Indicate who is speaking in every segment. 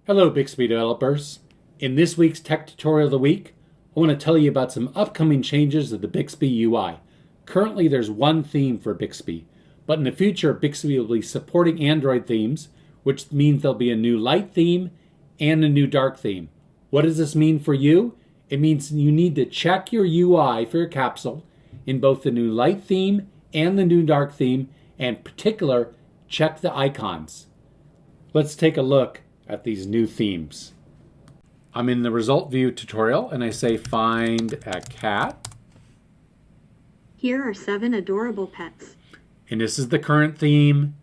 Speaker 1: Hello Bixby developers. In this week's Tech Tutorial of the Week, I want to tell you about some upcoming changes to the Bixby UI. Currently there's one theme for Bixby, but in the future Bixby will be supporting Android themes, which means there'll be a new light theme and a new dark theme. What does this mean for you? It means you need to check your UI for your capsule in both the new light theme and the new dark theme, and in particular, check the icons. Let's take a look at these new themes. I'm in the result view tutorial and I say find a cat.
Speaker 2: Here are 7 adorable pets.
Speaker 1: And this is the current theme.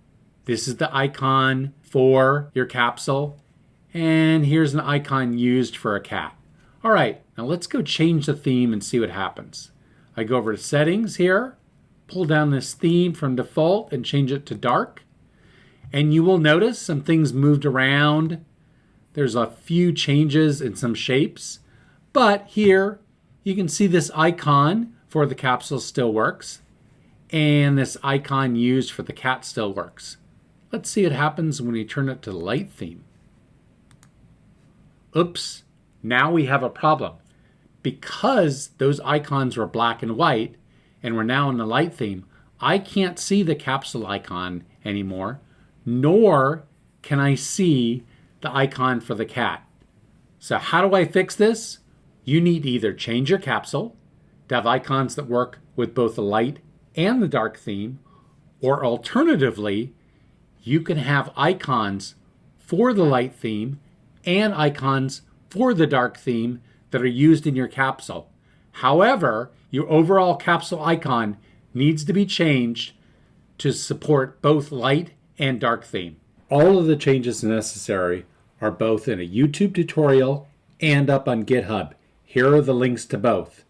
Speaker 1: This is the icon for your capsule. And here's an icon used for a cat. All right, now let's go change the theme and see what happens. I go over to settings here, pull down this theme from default and change it to dark. And you will notice some things moved around. There's a few changes in some shapes. But here you can see this icon for the capsule still works. And this icon used for the cat still works. Let's see what happens when we turn it to the light theme. Oops, now we have a problem. Because those icons were black and white and we're now in the light theme, I can't see the capsule icon anymore, nor can I see the icon for the cat. So how do I fix this? You need to either change your capsule to have icons that work with both the light and the dark theme, or alternatively, you can have icons for the light theme and icons for the dark theme that are used in your capsule. However, your overall capsule icon needs to be changed to support both light and dark theme. All of the changes necessary are both in a YouTube tutorial and up on GitHub. Here are the links to both.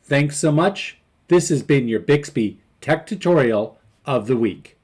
Speaker 1: Thanks so much. This has been your Bixby Tech Tutorial of the Week.